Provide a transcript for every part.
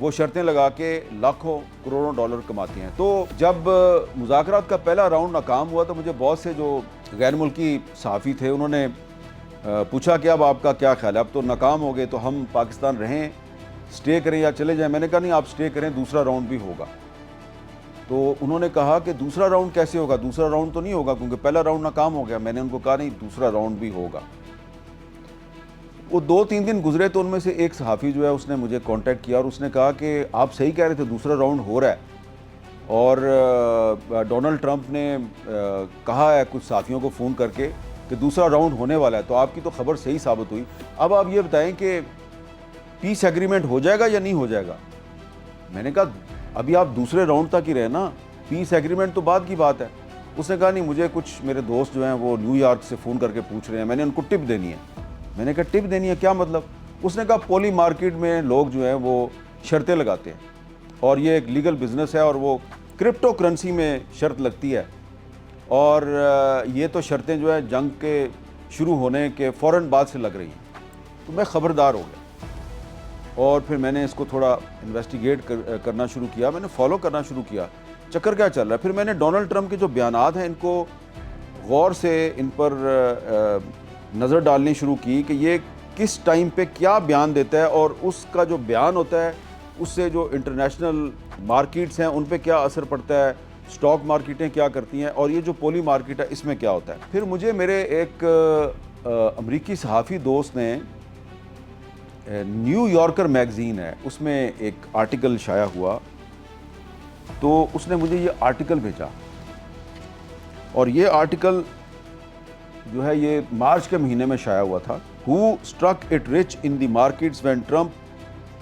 وہ شرطیں لگا کے لاکھوں کروڑوں ڈالر کماتی ہیں۔ تو جب مذاکرات کا پہلا راؤنڈ ناکام ہوا تو مجھے بہت سے جو غیر ملکی صحافی تھے انہوں نے پوچھا کہ اب آپ کا کیا خیال ہے، اب تو ناکام ہو گئے، تو ہم پاکستان رہیں، سٹے کریں یا چلے جائیں؟ میں نے کہا نہیں، آپ سٹے کریں، دوسرا راؤنڈ بھی ہوگا۔ تو انہوں نے کہا کہ دوسرا راؤنڈ کیسے ہوگا؟ دوسرا راؤنڈ تو نہیں ہوگا کیونکہ پہلا راؤنڈ ناکام ہو گیا۔ میں نے ان کو کہا نہیں، دوسرا راؤنڈ بھی ہوگا۔ وہ 2-3 دن گزرے تو ان میں سے ایک صحافی جو ہے اس نے مجھے کانٹیکٹ کیا اور اس نے کہا کہ آپ صحیح کہہ رہے تھے، دوسرا راؤنڈ ہو رہا ہے، اور ڈونلڈ ٹرمپ نے کہا ہے کچھ صحافیوں کو فون کر کے کہ دوسرا راؤنڈ ہونے والا ہے، تو آپ کی تو خبر صحیح ثابت ہوئی۔ اب آپ یہ بتائیں کہ پیس ایگریمنٹ ہو جائے گا یا نہیں ہو جائے گا؟ میں نے کہا ابھی آپ دوسرے راؤنڈ تک ہی رہے نا، پیس ایگریمنٹ تو بعد کی بات ہے۔ اس نے کہا نہیں، مجھے کچھ میرے دوست جو ہیں وہ نیو یارک سے فون کر کے پوچھ رہے ہیں، میں نے ان کو ٹپ دینی ہے۔ میں نے کہا ٹپ دینی ہے کیا مطلب؟ اس نے کہا پولی مارکیٹ میں لوگ جو ہیں وہ شرطیں لگاتے ہیں اور یہ ایک لیگل بزنس ہے اور وہ کرپٹو کرنسی میں شرط لگتی ہے، اور یہ تو شرطیں جو ہیں جنگ کے شروع ہونے کے فوراً بعد سے لگ رہی ہیں۔ تو میں خبردار ہو گیا اور پھر میں نے اس کو تھوڑا انویسٹیگیٹ کرنا شروع کیا، میں نے فالو کرنا شروع کیا چکر کیا چل رہا ہے۔ پھر میں نے ڈونلڈ ٹرمپ کے جو بیانات ہیں ان کو غور سے ان پر نظر ڈالنی شروع کی کہ یہ کس ٹائم پہ کیا بیان دیتا ہے، اور اس کا جو بیان ہوتا ہے اس سے جو انٹرنیشنل مارکیٹس ہیں ان پہ کیا اثر پڑتا ہے، سٹاک مارکیٹیں کیا کرتی ہیں، اور یہ جو پولی مارکیٹ ہے اس میں کیا ہوتا ہے۔ پھر مجھے میرے ایک امریکی صحافی دوست نے، نیو یارکر میگزین ہے، اس میں ایک آرٹیکل شائع ہوا، تو اس نے مجھے یہ آرٹیکل بھیجا، اور یہ آرٹیکل جو ہے یہ مارچ کے مہینے میں شائع ہوا تھا۔ Who struck it rich in the markets when Trump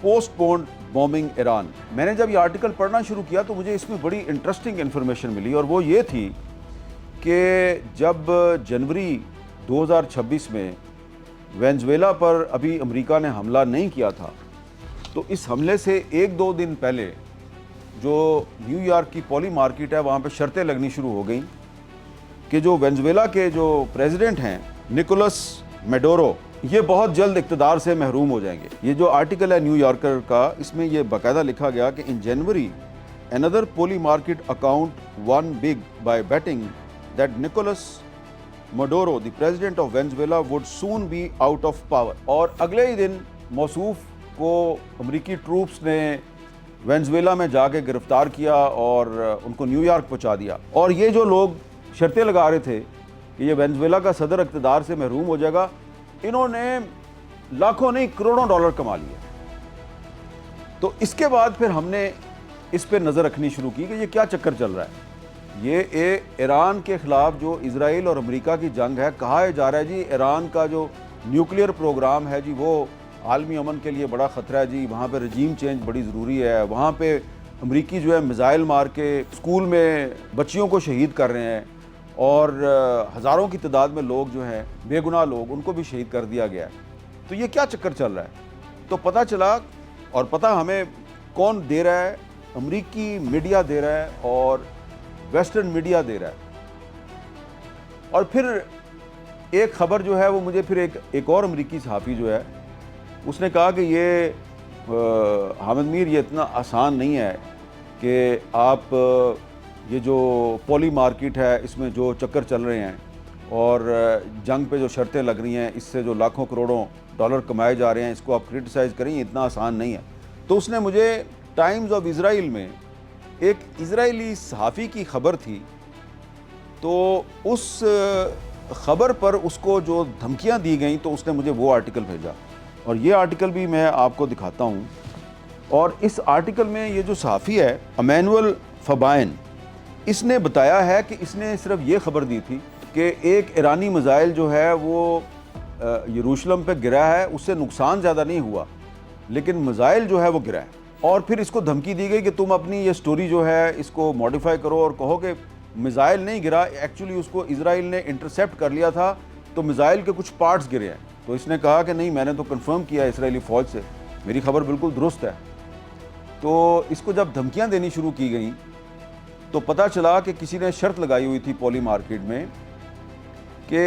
postponed bombing Iran؟ میں نے جب یہ آرٹیکل پڑھنا شروع کیا تو مجھے اس میں بڑی انٹرسٹنگ انفارمیشن ملی، اور وہ یہ تھی کہ جب جنوری 2026 میں وینزویلا پر ابھی امریکہ نے حملہ نہیں کیا تھا، تو اس حملے سے 1-2 دن پہلے جو نیو یارک کی پولی مارکیٹ ہے وہاں پہ شرطیں لگنی شروع ہو گئیں کہ جو وینزویلا کے جو پریزیڈنٹ ہیں نکولس میڈورو، یہ بہت جلد اقتدار سے محروم ہو جائیں گے۔ یہ جو آرٹیکل ہے نیو یارکر کا، اس میں یہ باقاعدہ لکھا گیا کہ ان جنوری another poly market account won big by betting that Nicolas Maduro, the president of Venezuela, would soon be out of power۔ اور اگلے ہی دن موصوف کو امریکی ٹروپس نے وینزویلا میں جا کے گرفتار کیا اور ان کو نیو یارک پہنچا دیا۔ اور یہ جو لوگ شرطیں لگا رہے تھے کہ یہ وینزویلا کا صدر اقتدار سے محروم ہو جائے گا، انہوں نے لاکھوں نہیں کروڑوں ڈالر کما لیے۔ تو اس کے بعد پھر ہم نے اس پہ نظر رکھنی شروع کی کہ یہ کیا چکر چل رہا ہے۔ یہ ایران کے خلاف جو اسرائیل اور امریکہ کی جنگ ہے، کہا جا رہا ہے جی ایران کا جو نیوکلیئر پروگرام ہے جی وہ عالمی امن کے لیے بڑا خطرہ ہے جی، وہاں پہ رجیم چینج بڑی ضروری ہے، وہاں پہ امریکی جو ہے میزائل مار کے اسکول میں بچیوں کو شہید کر رہے ہیں، اور ہزاروں کی تعداد میں لوگ جو ہیں بے گناہ لوگ ان کو بھی شہید کر دیا گیا ہے۔ تو یہ کیا چکر چل رہا ہے؟ تو پتہ چلا، اور پتہ ہمیں کون دے رہا ہے، امریکی میڈیا دے رہا ہے اور ویسٹرن میڈیا دے رہا ہے۔ اور پھر ایک خبر جو ہے وہ مجھے پھر ایک اور امریکی صحافی جو ہے اس نے کہا کہ یہ حامد میر یہ اتنا آسان نہیں ہے کہ آپ یہ جو پولی مارکیٹ ہے اس میں جو چکر چل رہے ہیں اور جنگ پہ جو شرطیں لگ رہی ہیں، اس سے جو لاکھوں کروڑوں ڈالر کمائے جا رہے ہیں، اس کو آپ کرٹیسائز کریں، یہ اتنا آسان نہیں ہے۔ تو اس نے مجھے ٹائمز آف اسرائیل میں ایک اسرائیلی صحافی کی خبر تھی، تو اس خبر پر اس کو جو دھمکیاں دی گئیں تو اس نے مجھے وہ آرٹیکل بھیجا، اور یہ آرٹیکل بھی میں آپ کو دکھاتا ہوں۔ اور اس آرٹیکل میں یہ جو صحافی ہے ایمینول فبائن، اس نے بتایا ہے کہ اس نے صرف یہ خبر دی تھی کہ ایک ایرانی میزائل جو ہے وہ یروشلم پہ گرا ہے، اس سے نقصان زیادہ نہیں ہوا لیکن میزائل جو ہے وہ گرا ہے۔ اور پھر اس کو دھمکی دی گئی کہ تم اپنی یہ سٹوری جو ہے اس کو موڈیفائی کرو اور کہو کہ میزائل نہیں گرا، ایکچولی اس کو اسرائیل نے انٹرسیپٹ کر لیا تھا تو میزائل کے کچھ پارٹس گرے ہیں۔ تو اس نے کہا کہ نہیں، میں نے تو کنفرم کیا اسرائیلی فوج سے، میری خبر بالکل درست ہے۔ تو اس کو جب دھمکیاں دینی شروع کی گئیں تو پتہ چلا کہ کسی نے شرط لگائی ہوئی تھی پولی مارکیٹ میں کہ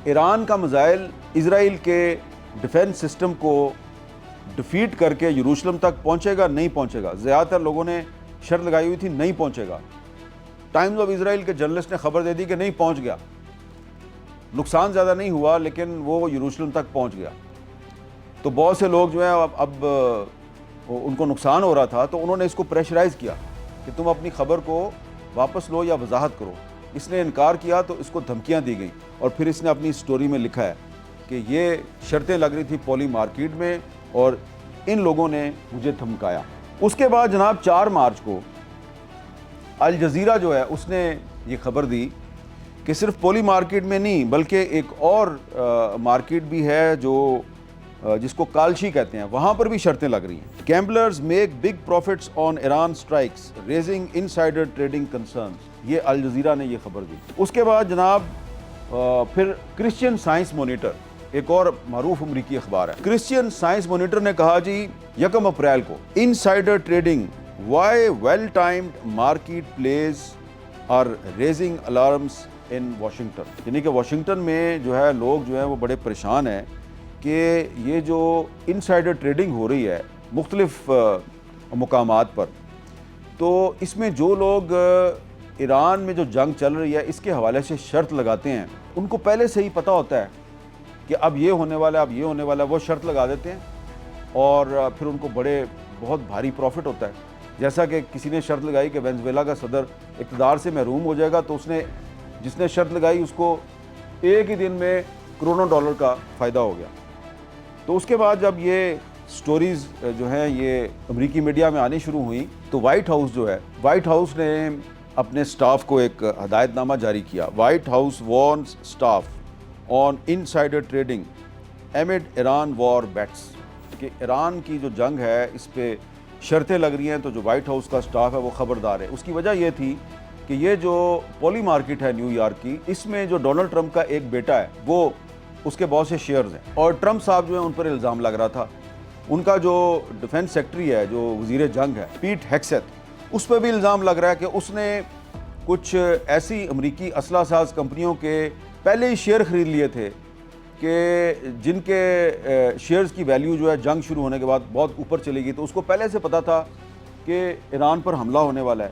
ایران کا میزائل اسرائیل کے ڈیفنس سسٹم کو ڈیفیٹ کر کے یروشلم تک پہنچے گا نہیں پہنچے گا. زیادہ تر لوگوں نے شرط لگائی ہوئی تھی نہیں پہنچے گا. ٹائمز آف اسرائیل کے جرنلسٹ نے خبر دے دی کہ نہیں پہنچ گیا. نقصان زیادہ نہیں ہوا لیکن وہ یروشلم تک پہنچ گیا. تو بہت سے لوگ جو ہیں اب ان کو نقصان ہو رہا تھا تو انہوں نے اس کو پریشرائز کیا کہ تم اپنی خبر کو واپس لو یا وضاحت کرو. اس نے انکار کیا تو اس کو دھمکیاں دی گئیں اور پھر اس نے اپنی سٹوری میں لکھا ہے کہ یہ شرطیں لگ رہی تھی پولی مارکیٹ میں اور ان لوگوں نے مجھے دھمکایا. اس کے بعد جناب 4 مارچ کو الجزیرہ جو ہے اس نے یہ خبر دی کہ صرف پولی مارکیٹ میں نہیں بلکہ ایک اور مارکیٹ بھی ہے جو جس کو کالشی کہتے ہیں, وہاں پر بھی شرطیں لگ رہی ہیں. Gamblers make big profits on Iran strikes raising insider trading concerns. یہ الجزیرہ نے یہ خبر دی. اس کے بعد جناب پھر کرسچین سائنس مانیٹر ایک اور معروف امریکی اخبار ہے. کرسچین سائنس مانیٹر نے کہا جی 1 اپریل کو insider trading why well timed market plays are raising alarms in Washington. یعنی کہ واشنگٹن میں جو ہے لوگ جو ہیں وہ بڑے پریشان ہیں کہ یہ جو انسائڈر ٹریڈنگ ہو رہی ہے مختلف مقامات پر, تو اس میں جو لوگ ایران میں جو جنگ چل رہی ہے اس کے حوالے سے شرط لگاتے ہیں ان کو پہلے سے ہی پتہ ہوتا ہے کہ اب یہ ہونے والا ہے اب یہ ہونے والا ہے. وہ شرط لگا دیتے ہیں اور پھر ان کو بہت بھاری پروفٹ ہوتا ہے. جیسا کہ کسی نے شرط لگائی کہ وینزویلا کا صدر اقتدار سے محروم ہو جائے گا تو جس نے شرط لگائی اس کو ایک ہی دن میں کروڑوں ڈالر کا فائدہ ہو گیا. تو اس کے بعد جب یہ سٹوریز جو ہیں یہ امریکی میڈیا میں آنی شروع ہوئیں تو وائٹ ہاؤس نے اپنے سٹاف کو ایک ہدایت نامہ جاری کیا. وائٹ ہاؤس وارنز سٹاف آن انسائڈر ٹریڈنگ ایمڈ ایران وار بیٹس, کہ ایران کی جو جنگ ہے اس پہ شرطیں لگ رہی ہیں تو جو وائٹ ہاؤس کا سٹاف ہے وہ خبردار ہے. اس کی وجہ یہ تھی کہ یہ جو پولی مارکیٹ ہے نیو یارک کی, اس میں جو ڈونلڈ ٹرمپ کا ایک بیٹا ہے وہ اس کے بہت سے شیئرز ہیں اور ٹرمپ صاحب جو ہیں ان پر الزام لگ رہا تھا. ان کا جو ڈیفنس سیکٹری ہے جو وزیر جنگ ہے پیٹ ہیکسیت, اس پہ بھی الزام لگ رہا ہے کہ اس نے کچھ ایسی امریکی اسلحہ ساز کمپنیوں کے پہلے ہی شیئر خرید لیے تھے کہ جن کے شیئرز کی ویلیو جو ہے جنگ شروع ہونے کے بعد بہت اوپر چلی گئی. تو اس کو پہلے سے پتہ تھا کہ ایران پر حملہ ہونے والا ہے.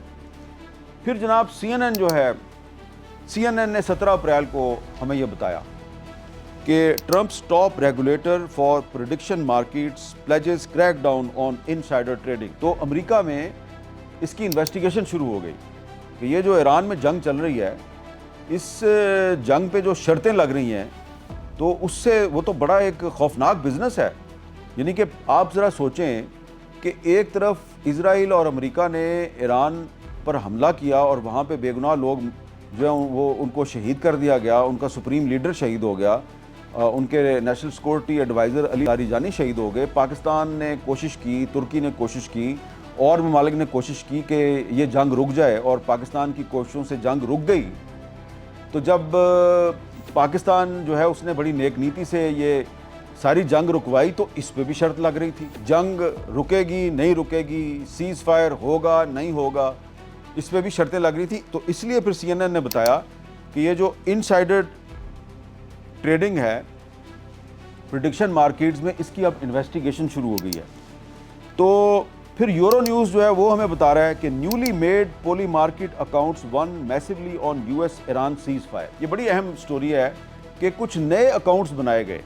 پھر جناب سی این این نے 17 اپریل کو ہمیں یہ بتایا کہ Trump's top regulator for prediction markets pledges crack down on insider trading. تو امریکہ میں اس کی انویسٹیگیشن شروع ہو گئی کہ یہ جو ایران میں جنگ چل رہی ہے اس جنگ پہ جو شرطیں لگ رہی ہیں تو اس سے وہ تو بڑا ایک خوفناک بزنس ہے. یعنی کہ آپ ذرا سوچیں کہ ایک طرف اسرائیل اور امریکہ نے ایران پر حملہ کیا اور وہاں پہ بے گناہ لوگ جو ہیں وہ ان کو شہید کر دیا گیا, ان کا سپریم لیڈر شہید ہو گیا, ان کے نیشنل سیکورٹی ایڈوائزر علی لاریجانی شہید ہو گئے. پاکستان نے کوشش کی, ترکی نے کوشش کی اور ممالک نے کوشش کی کہ یہ جنگ رک جائے اور پاکستان کی کوششوں سے جنگ رک گئی. تو جب پاکستان جو ہے اس نے بڑی نیک نیتی سے یہ ساری جنگ رکوائی تو اس پہ بھی شرط لگ رہی تھی, جنگ رکے گی نہیں رکے گی, سیز فائر ہوگا نہیں ہوگا, اس پہ بھی شرطیں لگ رہی تھی. تو اس لیے پھر سی این این نے بتایا کہ یہ جو انسائڈر ٹریڈنگ ہے پریڈکشن مارکیٹس میں اس کی اب انویسٹیگیشن شروع ہو گئی ہے. تو پھر یورو نیوز جو ہے وہ ہمیں بتا رہا ہے کہ newly made Polymarket accounts won massively on U S Iran ceasefire. یہ بڑی اہم سٹوری ہے کہ کچھ نئے اکاؤنٹس بنائے گئے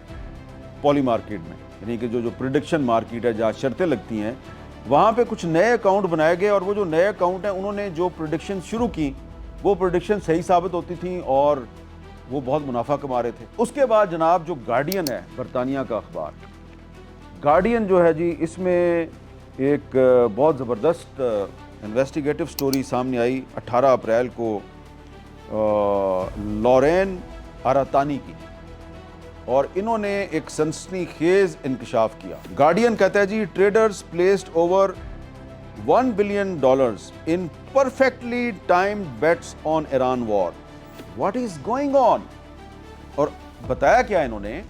پولی مارکیٹ میں, یعنی کہ جو پریڈکشن مارکیٹ ہے جہاں شرطیں لگتی ہیں وہاں پہ کچھ نئے اکاؤنٹ بنائے گئے اور وہ جو نئے اکاؤنٹ ہیں انہوں نے جو پریڈکشن شروع کی وہ پریڈکشن صحیح ثابت ہوتی تھیں اور وہ بہت منافع کما رہے تھے. اس کے بعد جناب جو گارڈین ہے برطانیہ کا اخبار, گارڈین جو ہے جی اس میں ایک بہت زبردست انویسٹیگیٹو سٹوری سامنے آئی 18 اپریل کو لورین آراتانی کی, اور انہوں نے ایک سنسنی خیز انکشاف کیا. گارڈین کہتا ہے جی traders placed over $1 billion in perfectly timed bets on Iran war. What is going on? اور بتایا کیا انہوں نے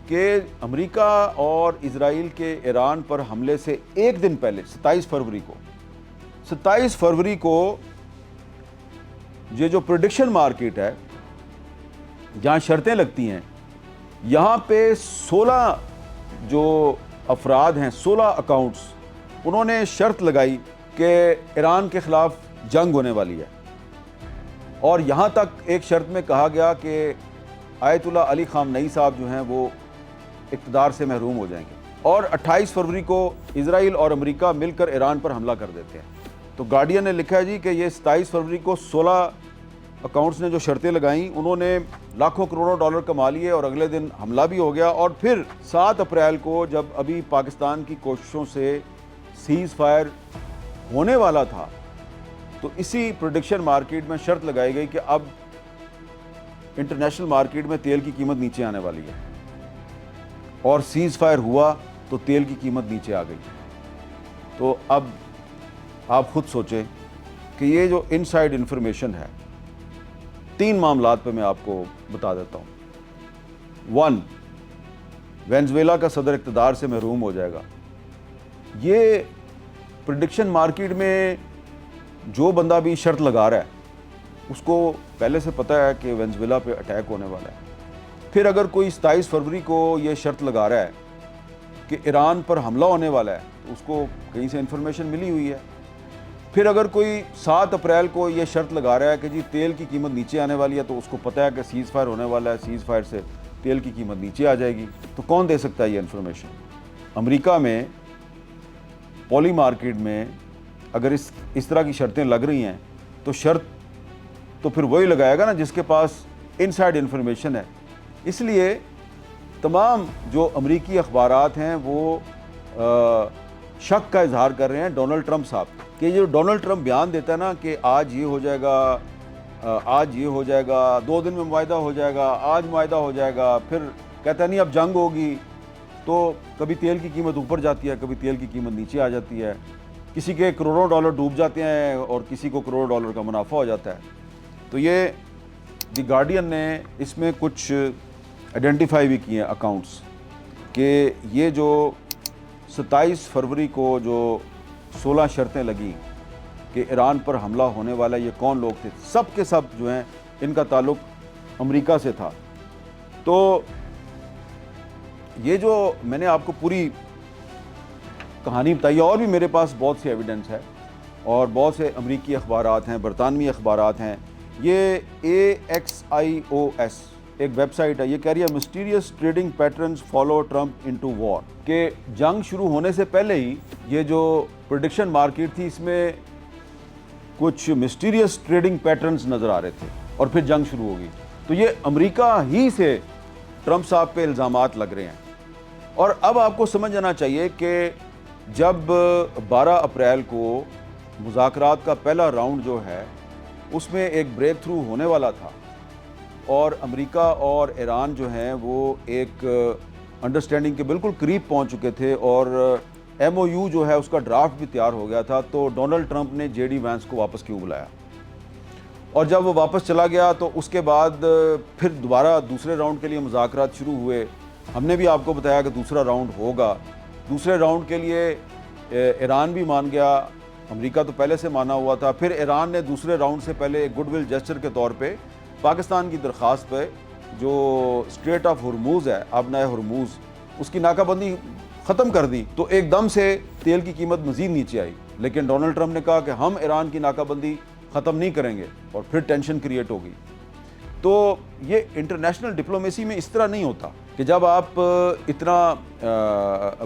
کہ امریکہ اور اسرائیل کے ایران پر حملے سے ایک دن پہلے 27 فروری کو یہ جو پریڈکشن مارکیٹ ہے جہاں شرطیں لگتی ہیں یہاں پہ 16 جو افراد ہیں 16 اکاؤنٹس، انہوں نے شرط لگائی کہ ایران کے خلاف جنگ ہونے والی ہے، اور یہاں تک ایک شرط میں کہا گیا کہ آیت اللہ علی خامنئی صاحب جو ہیں وہ اقتدار سے محروم ہو جائیں گے، اور 28 فروری کو اسرائیل اور امریکہ مل کر ایران پر حملہ کر دیتے ہیں۔ تو گارڈین نے لکھا ہے جی کہ یہ 27 فروری کو 16 اکاؤنٹس نے جو شرطیں لگائیں انہوں نے لاکھوں کروڑوں ڈالر کما لیے، اور اگلے دن حملہ بھی ہو گیا، اور پھر 7 اپریل کو جب ابھی پاکستان کی کوششوں سے سیز فائر ہونے والا تھا تو اسی پروڈکشن مارکیٹ میں شرط لگائی گئی کہ اب انٹرنیشنل مارکیٹ میں تیل کی قیمت نیچے آنے والی ہے، اور سیز فائر ہوا تو تیل کی قیمت نیچے آ گئی۔ تو اب آپ خود سوچیں کہ یہ جو انسائیڈ انفارمیشن ہے، 3 معاملات پہ میں آپ کو بتا دیتا ہوں۔ 1، وینزویلا کا صدر اقتدار سے محروم ہو جائے گا۔ یہ پریڈکشن مارکیٹ میں جو بندہ بھی شرط لگا رہا ہے اس کو پہلے سے پتہ ہے کہ وینزویلا پہ اٹیک ہونے والا ہے۔ پھر اگر کوئی 27 فروری کو یہ شرط لگا رہا ہے کہ ایران پر حملہ ہونے والا ہے تو اس کو کہیں سے انفارمیشن ملی ہوئی ہے۔ پھر اگر کوئی 7 اپریل کو یہ شرط لگا رہا ہے کہ جی تیل کی قیمت نیچے آنے والی ہے تو اس کو پتہ ہے کہ سیز فائر ہونے والا ہے، سیز فائر سے تیل کی قیمت نیچے آ جائے گی۔ تو کون دے سکتا ہے یہ انفارمیشن؟ امریکہ میں پولی مارکیٹ میں اگر اس طرح کی شرطیں لگ رہی ہیں تو شرط تو پھر وہی لگائے گا نا جس کے پاس انسائیڈ انفارمیشن ہے۔ اس لیے تمام جو امریکی اخبارات ہیں وہ شک کا اظہار کر رہے ہیں ڈونلڈ ٹرمپ صاحب کہ جو ڈونلڈ ٹرمپ بیان دیتا ہے نا کہ آج یہ ہو جائے گا، آج یہ ہو جائے گا، 2 دن میں معاہدہ ہو جائے گا، آج معاہدہ ہو جائے گا، پھر کہتا ہے نہیں اب جنگ ہوگی، تو کبھی تیل کی قیمت اوپر جاتی ہے، کبھی تیل کی قیمت نیچے آ جاتی ہے، کسی کے کروڑوں ڈالر ڈوب جاتے ہیں اور کسی کو کروڑ ڈالر کا منافع ہو جاتا ہے۔ تو یہ دی گارڈین نے اس میں کچھ آئیڈینٹیفائی بھی کیے ہیں اکاؤنٹس کہ یہ جو 27 فروری کو جو 16 شرطیں لگیں کہ ایران پر حملہ ہونے والا، یہ کون لوگ تھے؟ سب کے سب جو ہیں ان کا تعلق امریکہ سے تھا۔ تو یہ جو میں نے آپ کو پوری کہانی بتائی، اور بھی میرے پاس بہت سی ایویڈنس ہے اور بہت سے امریکی اخبارات ہیں، برطانوی اخبارات ہیں۔ یہ AXIOS ایک ویب سائٹ ہے، یہ کہہ رہی ہے mysterious trading patterns follow Trump into war, کہ جنگ شروع ہونے سے پہلے ہی یہ جو پریڈکشن مارکیٹ تھی اس میں کچھ مسٹیریس ٹریڈنگ پیٹرنز نظر آ رہے تھے اور پھر جنگ شروع ہوگی۔ تو یہ امریکہ ہی سے ٹرمپ صاحب پہ الزامات لگ رہے ہیں۔ اور اب آپ کو سمجھ جانا چاہیے کہ جب 12 اپریل کو مذاکرات کا پہلا راؤنڈ جو ہے اس میں ایک بریک تھرو ہونے والا تھا، اور امریکہ اور ایران جو ہیں وہ ایک انڈرسٹینڈنگ کے بالکل قریب پہنچ چکے تھے، اور MOU جو ہے اس کا ڈرافٹ بھی تیار ہو گیا تھا، تو ڈونلڈ ٹرمپ نے JD وینس کو واپس کیوں بلایا؟ اور جب وہ واپس چلا گیا تو اس کے بعد پھر دوبارہ دوسرے راؤنڈ کے لیے مذاکرات شروع ہوئے۔ ہم نے بھی آپ کو بتایا کہ دوسرا راؤنڈ ہوگا۔ دوسرے راؤنڈ کے لیے ایران بھی مان گیا، امریکہ تو پہلے سے مانا ہوا تھا۔ پھر ایران نے دوسرے راؤنڈ سے پہلے ایک گڈ ول جسچر کے طور پہ پاکستان کی درخواست پہ جو اسٹریٹ آف ہرموز ہے، آبنائے ہرموز، اس کی ناکہ بندی ختم کر دی، تو ایک دم سے تیل کی قیمت مزید نیچے آئی۔ لیکن ڈونلڈ ٹرمپ نے کہا کہ ہم ایران کی ناکہ بندی ختم نہیں کریں گے، اور پھر ٹینشن کریٹ ہوگی۔ تو یہ انٹرنیشنل ڈپلومیسی میں اس طرح نہیں ہوتا کہ جب آپ اتنا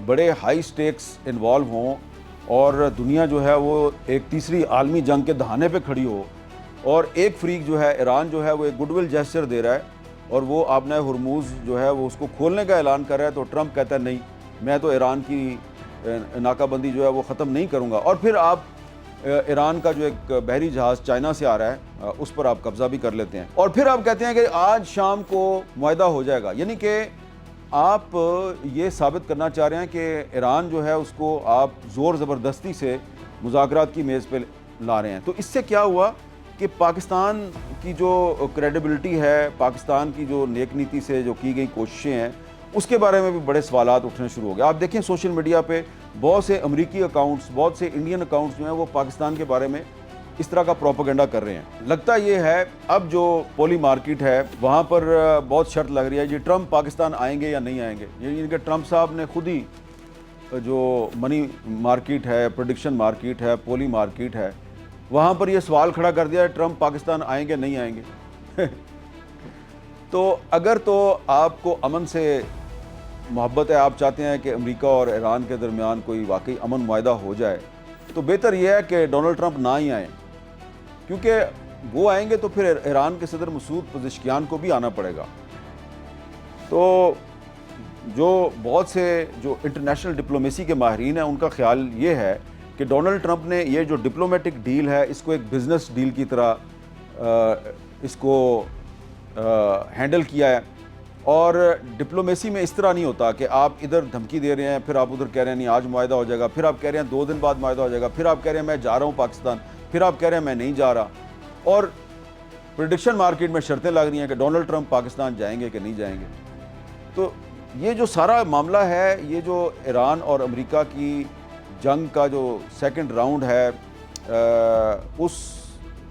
بڑے ہائی سٹیکس انوالو ہوں اور دنیا جو ہے وہ ایک تیسری عالمی جنگ کے دہانے پہ کھڑی ہو، اور ایک فریق جو ہے ایران جو ہے وہ ایک گڈ ول جیسچر دے رہا ہے اور وہ آبنائے ہرموز جو ہے وہ اس کو کھولنے کا اعلان کر رہا ہے، تو ٹرمپ کہتا ہے نہیں، میں تو ایران کی ناکہ بندی جو ہے وہ ختم نہیں کروں گا۔ اور پھر آپ ایران کا جو ایک بحری جہاز چائنا سے آ رہا ہے اس پر آپ قبضہ بھی کر لیتے ہیں، اور پھر آپ کہتے ہیں کہ آج شام کو معاہدہ ہو جائے گا۔ یعنی کہ آپ یہ ثابت کرنا چاہ رہے ہیں کہ ایران جو ہے اس کو آپ زور زبردستی سے مذاکرات کی میز پہ لا رہے ہیں۔ تو اس سے کیا ہوا کہ پاکستان کی جو کریڈیبلٹی ہے، پاکستان کی جو نیک نیتی سے جو کی گئی کوششیں ہیں، اس کے بارے میں بھی بڑے سوالات اٹھنے شروع ہو گئے۔ آپ دیکھیں سوشل میڈیا پہ بہت سے امریکی اکاؤنٹس، بہت سے انڈین اکاؤنٹس جو ہیں وہ پاکستان کے بارے میں اس طرح کا پروپیگنڈا کر رہے ہیں۔ لگتا یہ ہے اب جو پولی مارکیٹ ہے وہاں پر بہت شرط لگ رہی ہے جی ٹرمپ پاکستان آئیں گے یا نہیں آئیں گے۔ یعنی کہ ٹرمپ صاحب نے خود ہی جو منی مارکیٹ ہے، پریڈکشن مارکیٹ ہے، پولی مارکیٹ ہے، وہاں پر یہ سوال کھڑا کر دیا ہے ٹرمپ پاکستان آئیں گے نہیں آئیں گے تو اگر تو آپ کو امن سے محبت ہے، آپ چاہتے ہیں کہ امریکہ اور ایران کے درمیان کوئی واقعی امن معاہدہ ہو جائے، تو بہتر یہ ہے کہ ڈونلڈ ٹرمپ نہ ہی آئیں، کیونکہ وہ آئیں گے تو پھر ایران کے صدر مسعود پزشکیان کو بھی آنا پڑے گا۔ تو جو بہت سے جو انٹرنیشنل ڈپلومیسی کے ماہرین ہیں ان کا خیال یہ ہے کہ ڈونلڈ ٹرمپ نے یہ جو ڈپلومیٹک ڈیل ہے اس کو ایک بزنس ڈیل کی طرح اس کو ہینڈل کیا ہے، اور ڈپلومیسی میں اس طرح نہیں ہوتا کہ آپ ادھر دھمکی دے رہے ہیں، پھر آپ ادھر کہہ رہے ہیں نہیں آج معاہدہ ہو جائے گا، پھر آپ کہہ رہے ہیں 2 دن بعد معاہدہ ہو جائے گا، پھر آپ کہہ رہے ہیں میں جا رہا ہوں پاکستان، پھر آپ کہہ رہے ہیں میں نہیں جا رہا، اور پریڈکشن مارکیٹ میں شرطیں لگ رہی ہیں کہ ڈونلڈ ٹرمپ پاکستان جائیں گے کہ نہیں جائیں گے۔ تو یہ جو سارا معاملہ ہے، یہ جو ایران اور امریکہ کی جنگ کا جو سیکنڈ راؤنڈ ہے، اس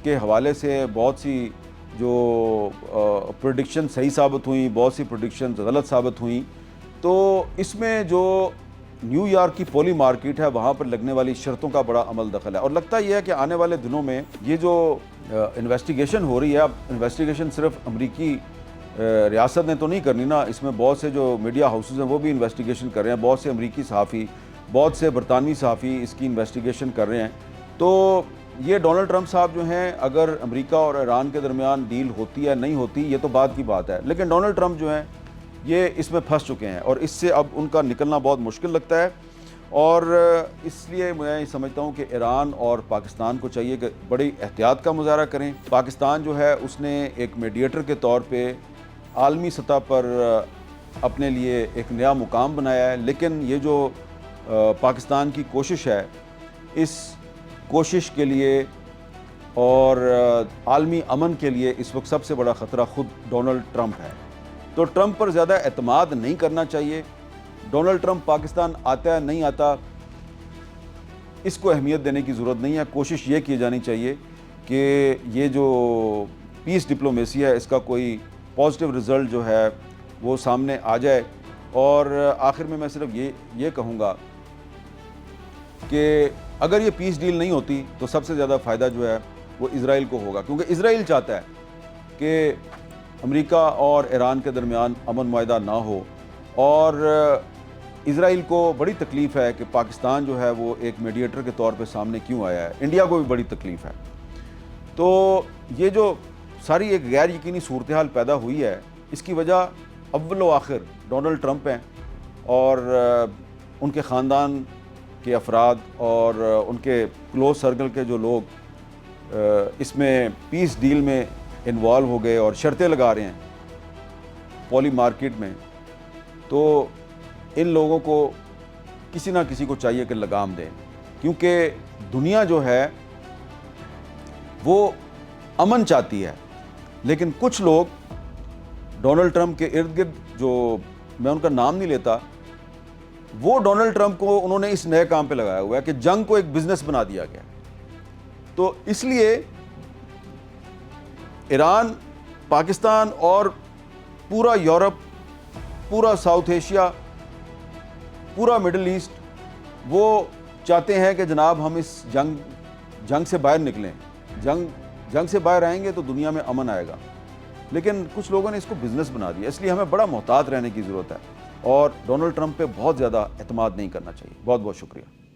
کے حوالے سے بہت سی جو پریڈکشن صحیح ثابت ہوئیں، بہت سی پریڈکشن غلط ثابت ہوئیں، تو اس میں جو نیو یارک کی پولی مارکیٹ ہے وہاں پر لگنے والی شرطوں کا بڑا عمل دخل ہے، اور لگتا یہ ہے کہ آنے والے دنوں میں یہ جو انویسٹیگیشن ہو رہی ہے، اب انویسٹیگیشن صرف امریکی ریاست نے تو نہیں کرنی نا، اس میں بہت سے جو میڈیا ہاؤسز ہیں وہ بھی انویسٹیگیشن کر رہے ہیں، بہت سے امریکی صحافی، بہت سے برطانوی صحافی اس کی انویسٹیگیشن کر رہے ہیں۔ تو یہ ڈونلڈ ٹرمپ صاحب جو ہیں، اگر امریکہ اور ایران کے درمیان ڈیل ہوتی ہے نہیں ہوتی یہ تو بعد کی بات ہے، لیکن ڈونلڈ ٹرمپ جو ہیں یہ اس میں پھنس چکے ہیں، اور اس سے اب ان کا نکلنا بہت مشکل لگتا ہے، اور اس لیے میں سمجھتا ہوں کہ ایران اور پاکستان کو چاہیے کہ بڑی احتیاط کا مظاہرہ کریں۔ پاکستان جو ہے اس نے ایک میڈیٹر کے طور پہ عالمی سطح پر اپنے لیے ایک نیا مقام بنایا ہے، لیکن یہ جو پاکستان کی کوشش ہے، اس کوشش کے لیے اور عالمی امن کے لیے اس وقت سب سے بڑا خطرہ خود ڈونلڈ ٹرمپ ہے۔ تو ٹرمپ پر زیادہ اعتماد نہیں کرنا چاہیے۔ ڈونلڈ ٹرمپ پاکستان آتا ہے نہیں آتا اس کو اہمیت دینے کی ضرورت نہیں ہے، کوشش یہ کی جانی چاہیے کہ یہ جو پیس ڈپلومیسی ہے اس کا کوئی پازیٹیو رزلٹ جو ہے وہ سامنے آ جائے۔ اور آخر میں صرف یہ کہوں گا کہ اگر یہ پیس ڈیل نہیں ہوتی تو سب سے زیادہ فائدہ جو ہے وہ اسرائیل کو ہوگا، کیونکہ اسرائیل چاہتا ہے کہ امریکہ اور ایران کے درمیان امن معاہدہ نہ ہو، اور اسرائیل کو بڑی تکلیف ہے کہ پاکستان جو ہے وہ ایک میڈیٹر کے طور پہ سامنے کیوں آیا ہے، انڈیا کو بھی بڑی تکلیف ہے۔ تو یہ جو ساری ایک غیر یقینی صورتحال پیدا ہوئی ہے، اس کی وجہ اول و آخر ڈونلڈ ٹرمپ ہیں، اور ان کے خاندان کے افراد اور ان کے کلوز سرکل کے جو لوگ اس میں پیس ڈیل میں انوالو ہو گئے اور شرطیں لگا رہے ہیں پولی مارکیٹ میں، تو ان لوگوں کو کسی نہ کسی کو چاہیے کہ لگام دیں، کیونکہ دنیا جو ہے وہ امن چاہتی ہے، لیکن کچھ لوگ ڈونلڈ ٹرمپ کے ارد گرد، جو میں ان کا نام نہیں لیتا، وہ ڈونلڈ ٹرمپ کو انہوں نے اس نئے کام پہ لگایا ہوا ہے کہ جنگ کو ایک بزنس بنا دیا گیا۔ تو اس لیے ایران، پاکستان اور پورا یورپ، پورا ساؤتھ ایشیا، پورا مڈل ایسٹ وہ چاہتے ہیں کہ جناب ہم اس جنگ سے باہر نکلیں، جنگ سے باہر آئیں گے تو دنیا میں امن آئے گا، لیکن کچھ لوگوں نے اس کو بزنس بنا دیا۔ اس لیے ہمیں بڑا محتاط رہنے کی ضرورت ہے، اور ڈونلڈ ٹرمپ پہ بہت زیادہ اعتماد نہیں کرنا چاہیے۔ بہت بہت شکریہ۔